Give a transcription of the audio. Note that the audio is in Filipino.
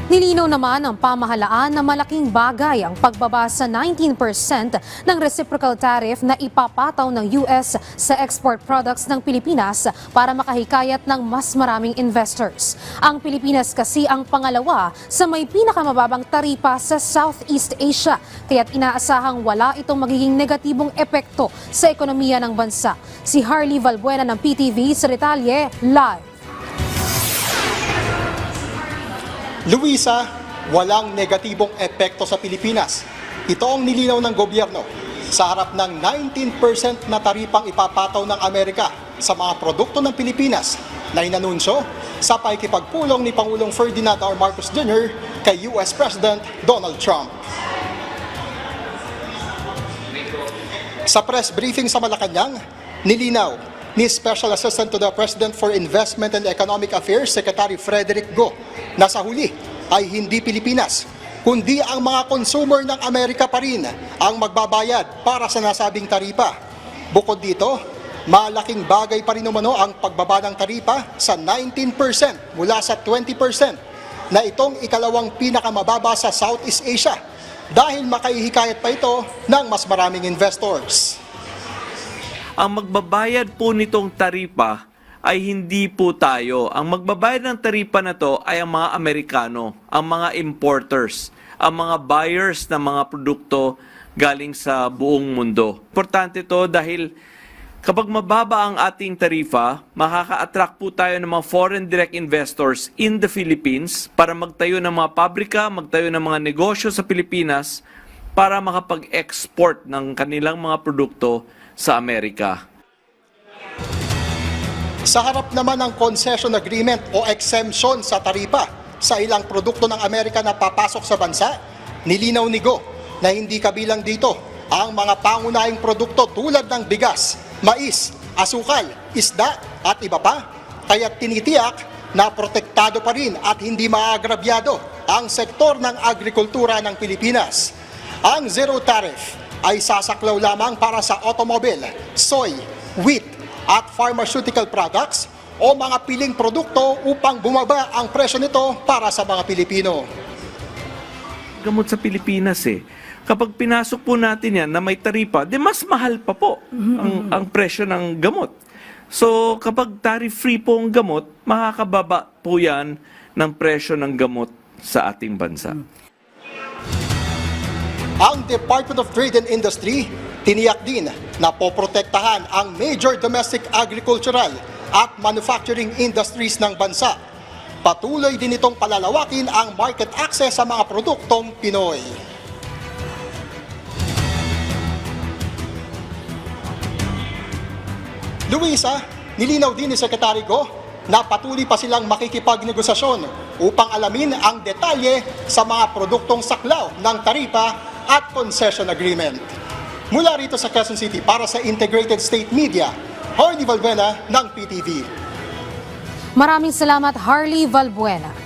Nilinaw naman ng pamahalaan na malaking bagay ang pagbaba sa 19% ng reciprocal tariff na ipapataw ng US sa export products ng Pilipinas para makahikayat ng mas maraming investors. Ang Pilipinas kasi ang pangalawa sa may pinakamababang taripa sa Southeast Asia, kaya't inaasahang wala itong magiging negatibong epekto sa ekonomiya ng bansa. Si Harley Valbuena ng PTV sa detalye live. Luisa, walang negatibong epekto sa Pilipinas. Ito ang nilinaw ng gobyerno sa harap ng 19% na taripang ipapataw ng Amerika sa mga produkto ng Pilipinas na inanunsyo sa pakikipagpulong ni Pangulong Ferdinand R. Marcos Jr. kay US President Donald Trump. Sa press briefing sa Malacanang, nilinaw ni Special Assistant to the President for Investment and Economic Affairs, Secretary Frederick Go, na sa huli ay hindi Pilipinas, kundi ang mga consumer ng Amerika pa rin ang magbabayad para sa nasabing taripa. Bukod dito, malaking bagay pa rin umano ang pagbaba ng taripa sa 19% mula sa 20% na itong ikalawang pinakamababa sa Southeast Asia dahil makaihikayat pa ito ng mas maraming investors. Ang magbabayad po nitong taripa ay hindi po tayo. Ang magbabayad ng taripa na to ay ang mga Amerikano, ang mga importers, ang mga buyers ng mga produkto galing sa buong mundo. Importante to dahil kapag mababa ang ating tarifa, makaka-attract po tayo ng mga foreign direct investors in the Philippines para magtayo ng mga pabrika, magtayo ng mga negosyo sa Pilipinas para makapag-export ng kanilang mga produkto sa Amerika. Sa harap naman ng concession agreement o exemption sa taripa sa ilang produkto ng Amerika na papasok sa bansa, nilinaw ni Go na hindi kabilang dito ang mga pangunahing produkto tulad ng bigas, mais, asukal, isda at iba pa, kaya tinitiyak na protektado pa rin at hindi maagrabyado ang sektor ng agrikultura ng Pilipinas. Ang zero tariff ay sasaklaw lamang para sa automobile, soy, wheat at pharmaceutical products o mga piling produkto upang bumaba ang presyo nito para sa mga Pilipino. Gamot sa Pilipinas Kapag pinasok po natin yan na may taripa, di mas mahal pa po ang presyo ng gamot. So kapag tariff-free po ang gamot, makakababa po yan ng presyo ng gamot sa ating bansa. Ang Department of Trade and Industry tiniyak din na poprotektahan ang major domestic agricultural at manufacturing industries ng bansa. Patuloy din itong palalawakin ang market access sa mga produktong Pinoy. Luisa, nilinaw din ni Secretary Go na patuloy pa silang makikipagnegosasyon upang alamin ang detalye sa mga produktong saklaw ng taripa at concession agreement. Mula rito sa Quezon City para sa Integrated State Media, Harley Valbuena ng PTV. Maraming salamat, Harley Valbuena.